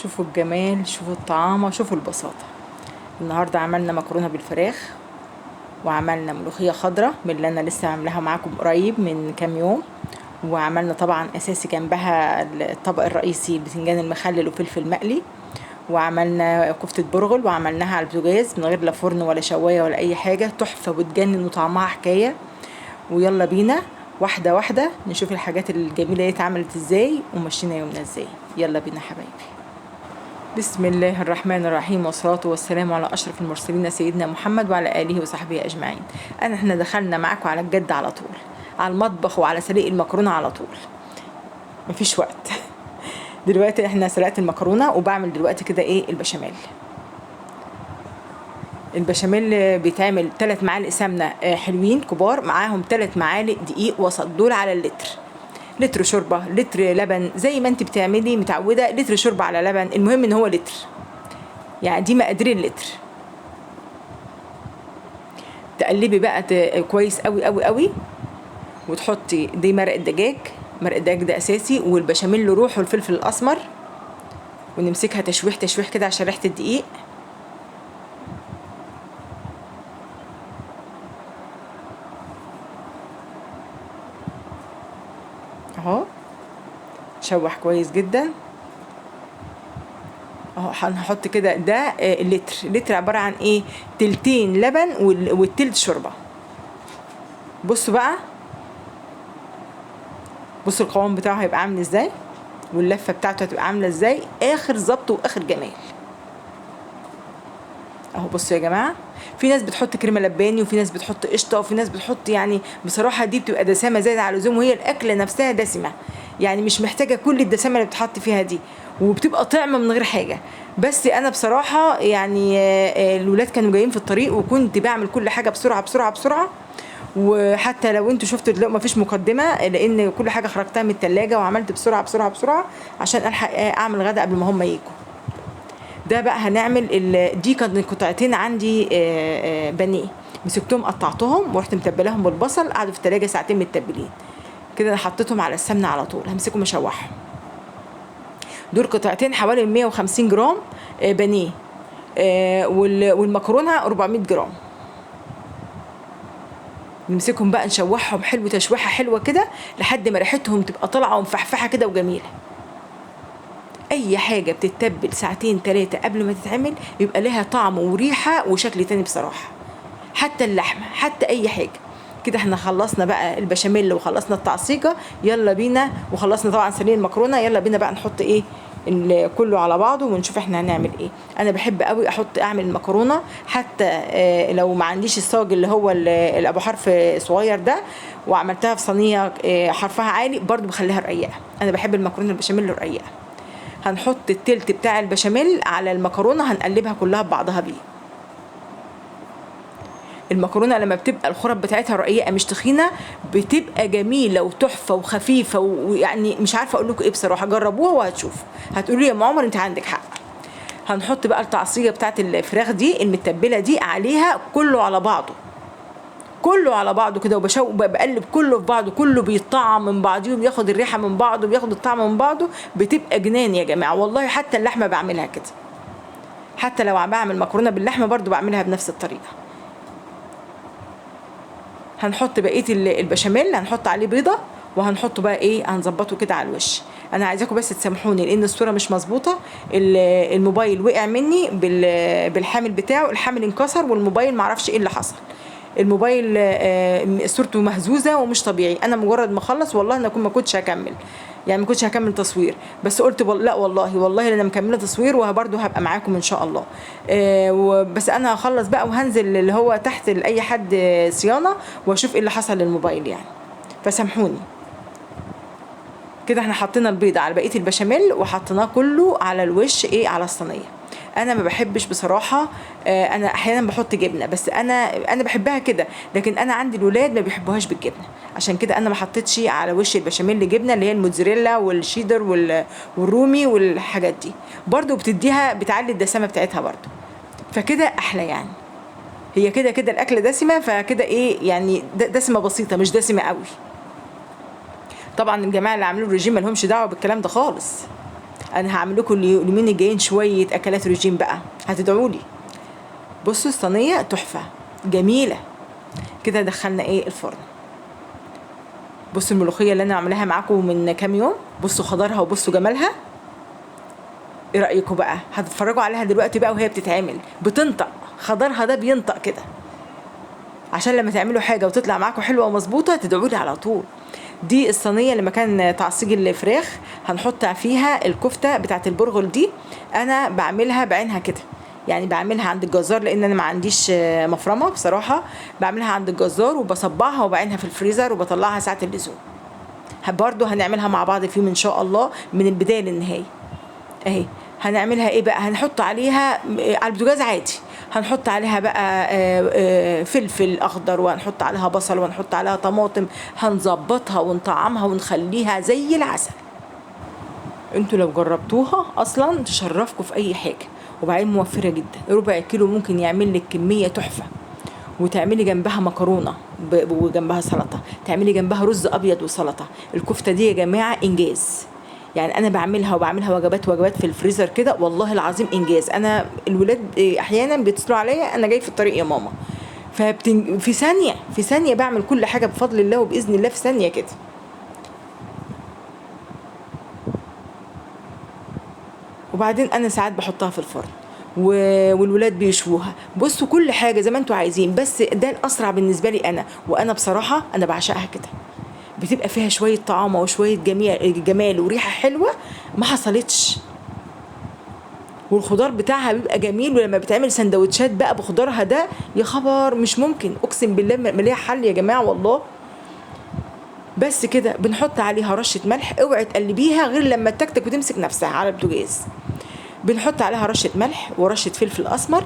شوفوا الجمال، شوفوا الطعامة، شوفوا البساطة. النهاردة عملنا مكرونة بالفراخ، وعملنا ملوخية خضراء من اللي انا لسه عاملاها معاكم قريب من كام يوم، وعملنا طبعا اساسي جنبها الطبق الرئيسي البتنجان المخلل وفلفل مقلي، وعملنا كفتة برغل وعملناها على البوتاجاز من غير لا فرن ولا شواية ولا اي حاجة، تحفة وتجنن وطعمها حكاية. ويلا بينا واحدة واحدة نشوف الحاجات الجميلة دي اتعملت ازاي ومشينا يومنا ازاي. يلا بينا حبايبي. بسم الله الرحمن الرحيم، والصلاة والسلام على أشرف المرسلين سيدنا محمد وعلى آله وصحبه أجمعين. احنا دخلنا معاكم على الجد على طول، على المطبخ وعلى سليق المكرونة على طول، مفيش وقت. دلوقتي احنا سلقت المكرونة وبعمل دلوقتي كده ايه البشاميل. البشاميل بيتعمل 3 معالق سمنة حلوين كبار، معاهم 3 معالق دقيق وسط، دول على اللتر. لتر شوربة، لتر لبن، زي ما انت بتعملي متعودة، لتر شوربة على لبن، المهم ان هو لتر، يعني دي مقادير اللتر. تقلبي بقى كويس قوي قوي قوي، وتحطي دي مرق الدجاج. مرق الدجاج ده اساسي، والبشاميل له روح، والفلفل الاسمر، ونمسكها تشويح تشويح كده عشان ريحة الدقيق. اهو شوح كويس جدا اهو. هنحط كده ده اللتر. اللتر عبارة عن ايه؟ تلتين لبن والتلت شوربة. بصوا بقى، بصوا القوام بتاعه هيبقى عامل ازاي، واللفة بتاعته هتبقى عاملة ازاي، اخر ظبط واخر جمال. اهو بصوا يا جماعة، في ناس بتحط كريمة لباني، وفي ناس بتحط قشطة، وفي ناس بتحط، يعني بصراحة دي بتبقى دسامة زايدة على اللزوم، وهي الأكلة نفسها دسمة، يعني مش محتاجة كل الدسامة اللي بتحط فيها دي، وبتبقى طعمة من غير حاجة. بس أنا بصراحة يعني الولاد كانوا جايين في الطريق، وكنت بعمل كل حاجة بسرعة بسرعة بسرعة. وحتى لو انتوا شفتوا دلوقتي مفيش مقدمة، لأن كل حاجة خرجتها من التلاجة وعملت بسرعة بسرعة بسرعة عشان ألحق أعمل غدا قبل ما هم يجوا. ده بقى هنعمل دي كانت قطعتين عندي بانيه، مسكتهم قطعتهم ورحت متبلاهم بالبصل، قعدوا في التلاجة ساعتين متبلين كده. انا حطيتهم على السمنه على طول، همسكهم اشوحهم. دول قطعتين حوالي 150 جرام بانيه، والمكرونه 400 جرام. نمسكهم بقى نشوحهم حلو، تشويحه حلوه كده لحد ما ريحتهم تبقى طالعه ومفحفحه كده وجميله. اي حاجه بتتبل ساعتين 3 قبل ما تتعمل يبقى لها طعم وريحه وشكل تاني بصراحه. حتى اللحمه، حتى اي حاجه كده. احنا خلصنا بقى البشاميل وخلصنا التعصيجه، يلا بينا، وخلصنا طبعا سليق المكرونه، يلا بينا بقى نحط ايه كله على بعضه ونشوف احنا هنعمل ايه. انا بحب قوي اعمل المكرونه، حتى لو ما عنديش الصاج اللي هو الابو حرف صغير ده، وعملتها في صينيه حرفها عالي، برضو بخليها رقيقه. انا بحب المكرونه البشاميل الرقيقه. هنحط التلت بتاع البشاميل على المكرونه، هنقلبها كلها ببعضها بيه. المكرونه لما بتبقى الخرط بتاعتها رقيقه مش تخينه، بتبقى جميله وتحفه وخفيفه، ويعني مش عارفه اقول لكم ايه بصراحه. جربوها وهتشوفوا، هتقولوا لي يا ام عمر انت عندك حق. هنحط بقى التعصيجه بتاعت الفراخ دي المتبله دي عليها، كله على بعضه، كله على بعضه كده، وبقلب كله في بعضه، كله بيطعم من بعضه وبياخد الريحه من بعضه وبياخد الطعم من بعضه، بتبقى جنان يا جماعه والله. حتى اللحمه بعملها كده، حتى لو بعمل مكرونه باللحمه برضو بعملها بنفس الطريقه. هنحط بقيه البشاميل، هنحط عليه بيضه، وهنحطه بقى ايه، هنظبطه كده على الوش. انا عايزاكم بس تسامحوني لان الصوره مش مظبوطه، الموبايل وقع مني بالحامل بتاعه، الحامل انكسر والموبايل معرفش ايه اللي حصل. الموبايل صورته مهزوزه ومش طبيعي. انا مجرد ما اخلص والله انا ما كنتش هكمل، يعني ما كنتش هكمل تصوير، بس قلت لا والله انا مكمله تصوير، وبرده هبقى معاكم ان شاء الله. بس انا هخلص بقى وهنزل اللي هو تحت لاي حد صيانه، واشوف ايه اللي حصل للموبايل يعني، فسامحوني. كده احنا حطينا البيض على بقيه البشاميل وحطيناه كله على الوش ايه، على الصينيه. انا ما بحبش بصراحه، انا احيانا بحط جبنه، بس انا بحبها كده، لكن انا عندي الولاد ما بيحبوهاش بالجبنه، عشان كده انا ما حطيتش على وش البشاميل جبنه، اللي هي الموتزاريلا والشيدر والرومي والحاجات دي، برضو بتديها، بتعلي الدسامه بتاعتها برضو، فكده احلى يعني. هي كده كده الاكله دسمه، فكده ايه يعني دسمه بسيطه مش دسمه قوي. طبعا الجماعه اللي عاملين الرجيم ما لهمش دعوه بالكلام ده خالص. انا هعمل لكم اليومين الجايين شويه اكلات رجيم بقى، هتدعوا لي. بصوا الصينيه تحفه جميله كده. دخلنا ايه الفرن. بصوا الملوخيه اللي انا عاملاها معاكم من كام يوم، بصوا خضرها وبصوا جمالها. ايه رايكم بقى؟ هتتفرجوا عليها دلوقتي بقى وهي بتتعمل، بتنطق خضرها ده بينطق كده، عشان لما تعملوا حاجه وتطلع معاكم حلوه ومظبوطه تدعوا لي على طول. دي الصينيه اللي مكان تعصيج الفراخ هنحط فيها الكفته بتاعت البرغل دي. انا بعملها بعينها كده، يعني بعملها عند الجزار لان انا ما عنديش مفرمه بصراحه. بعملها عند الجزار وبصبعها وبعينها في الفريزر وبطلعها ساعه اللزوم. برضو هنعملها مع بعض فيهم ان شاء الله من البدايه للنهايه. اهي هنعملها ايه بقى؟ هنحط عليها على البوتاجاز عادي، هنحط عليها بقى فلفل اخضر، وهنحط عليها بصل، وهنحط عليها طماطم، هنظبطها ونطعمها ونخليها زي العسل. انتوا لو جربتوها اصلا تشرفكم في اي حاجه، وبعدين موفره جدا. ربع كيلو ممكن يعمل لك كميه تحفه، وتعملي جنبها مكرونه وجنبها سلطه، تعملي جنبها رز ابيض وسلطه. الكفته دي يا جماعه انجاز، يعني انا بعملها وجبات في الفريزر كده، والله العظيم انجاز. انا الولاد احيانا بيتصلوا عليا انا جاي في الطريق يا ماما، في ثانيه بعمل كل حاجه بفضل الله وباذن الله، في ثانيه كده. وبعدين انا ساعات بحطها في الفرن والولاد بيشووها. بصوا كل حاجه زي ما انتوا عايزين، بس ده الاسرع بالنسبه لي انا، وانا بصراحه انا بعشقها كده. بتبقى فيها شويه طعامه وشويه جمال وريحه حلوه ما حصلتش. والخضار بتاعها بيبقى جميل، ولما بتعمل سندوتشات بقى بخضارها ده يا خبر مش ممكن، اقسم بالله مليها حل يا جماعه والله. بس كده بنحط عليها رشه ملح، اوعي تقلبيها غير لما تكتك وتمسك نفسها على البوتاجاز. بنحط عليها رشه ملح ورشه فلفل اسمر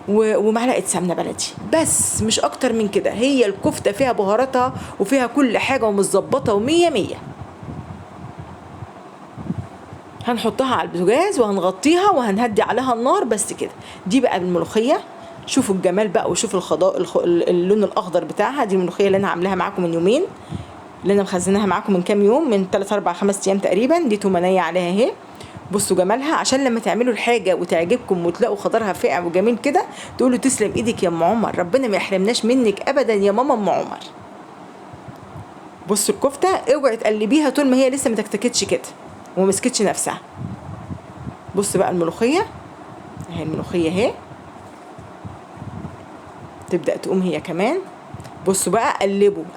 ومعلقه سمنه بلدي، بس مش اكتر من كده. هي الكفته فيها بهاراتها وفيها كل حاجه ومتظبطه ومية مية. هنحطها على البوتاجاز وهنغطيها وهنهدي عليها النار، بس كده. دي بقى الملوخيه، شوفوا الجمال بقى وشوفوا اللون الاخضر بتاعها. دي الملوخيه اللي انا عاملاها معاكم من يومين، اللي انا مخزناها معاكم من كام يوم، من 3 4 5 ايام تقريبا. دي تومانيه عليها اهي، بصوا جمالها. عشان لما تعملوا الحاجه وتعجبكم وتلاقوا خضرها فاقع وجميل كده تقولوا تسلم ايدك يا ام عمر، ربنا ما يحرمناش منك ابدا يا ماما ام عمر. بصوا الكفته اوعي تقلبيها طول ما هي لسه ما تكتكتش كده ومسكتش نفسها. بص بقى الملوخيه اهي، الملوخيه اهي تبدا تقوم هي كمان. بصوا بقى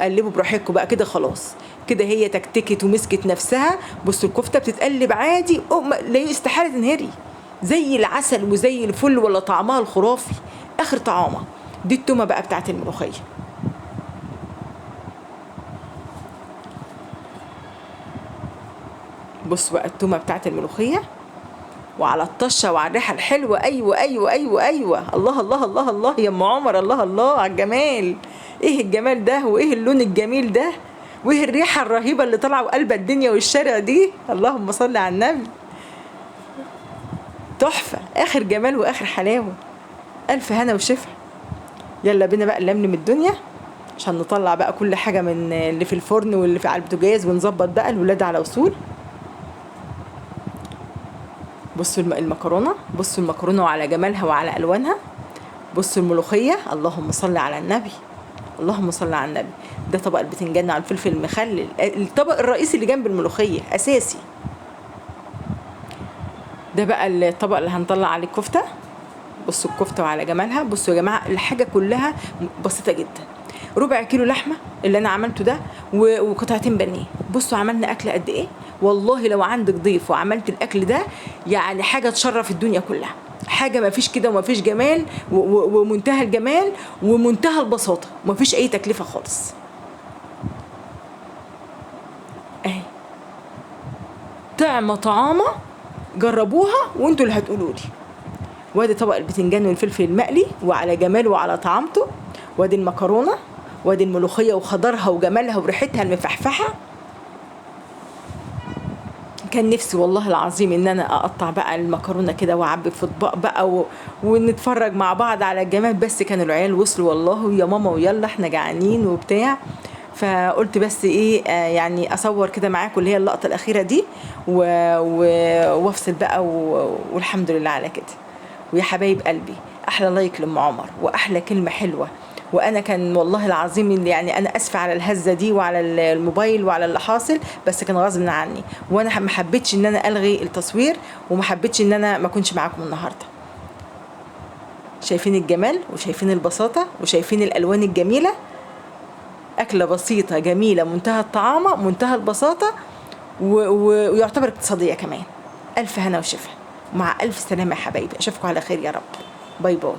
قلبوا براحتكم بقى كده، خلاص كده هي تكتكت ومسكت نفسها. بصوا الكفته بتتقلب عادي، لا استحاله تنهري، زي العسل وزي الفل، ولا طعمها الخرافي اخر طعامه. دي التومه بقى بتاعت الملوخيه. بصوا بقى التومه بتاعت الملوخيه، وعلى الطشه وعلى الريحه الحلوه. ايوه ايوه ايوه ايوه، الله الله الله الله يا ام عمر، الله الله على الجمال. ايه الجمال ده، وايه اللون الجميل ده، وايه الريحه الرهيبه اللي طالعه وقلب الدنيا والشارع دي. اللهم صل على النبي، تحفه، اخر جمال واخر حلاوه. الف هنا وشفا. يلا بينا بقى نلملم الدنيا عشان نطلع بقى كل حاجه من اللي في الفرن واللي في على البوتاجاز، ونظبط بقى الولاد على وصول. بصوا المكرونه، بصوا المكرونه وعلى جمالها وعلى الوانها. بصوا الملوخيه، اللهم صل على النبي، اللهم صل على النبي. ده طبق البتنجان على الفلفل المخلل، الطبق الرئيسي اللي جنب الملوخيه اساسي. ده بقى الطبق اللي هنطلع عليه الكفته. بصوا الكفته وعلى جمالها. بصوا يا جماعه الحاجه كلها بسيطه جدا. ربع كيلو لحمه اللي انا عملته ده، وقطعتين بانيه. بصوا عملنا اكل قد ايه، والله لو عندك ضيف وعملت الاكل ده يعني حاجه تشرف الدنيا كلها. حاجه ما فيش كده، وما فيش جمال ومنتهى الجمال ومنتهى البساطه، وما فيش اي تكلفه خالص. اهي طعمه جربوها وانتوا اللي هتقولوا لي. وادي طبق البتنجان والفلفل المقلي وعلى جماله وعلى طعامته، وادي المكرونه، وادي الملوخيه وخضرها وجمالها وريحتها المفحفحه. كان نفسي والله العظيم ان انا اقطع بقى المكرونه كده واعبي في اطباق بقى ونتفرج مع بعض على الجمال، بس كانوا العيال وصلوا والله يا ماما ويلا احنا جعانين وبتاع، فقلت بس ايه يعني اصور كده معاكم اللي هي اللقطه الاخيره دي وافصل بقى والحمد لله على كده. ويا حبايب قلبي، احلى لايك لام عمر واحلى كلمه حلوه. وانا كان والله العظيم اللي يعني انا اسفه على الهزه دي وعلى الموبايل وعلى اللي حاصل، بس كان غصب عني، وانا ما حبيتش ان انا الغي التصوير وما حبيتش ان انا ما اكونش معاكم النهارده. شايفين الجمال وشايفين البساطه وشايفين الالوان الجميله. اكله بسيطه جميله، منتهى الطعامه، منتهى البساطه، ويعتبر اقتصاديه كمان. الف هنا وشفا، مع الف سلامه يا حبايبي، اشوفكم على خير يا رب. باي باي.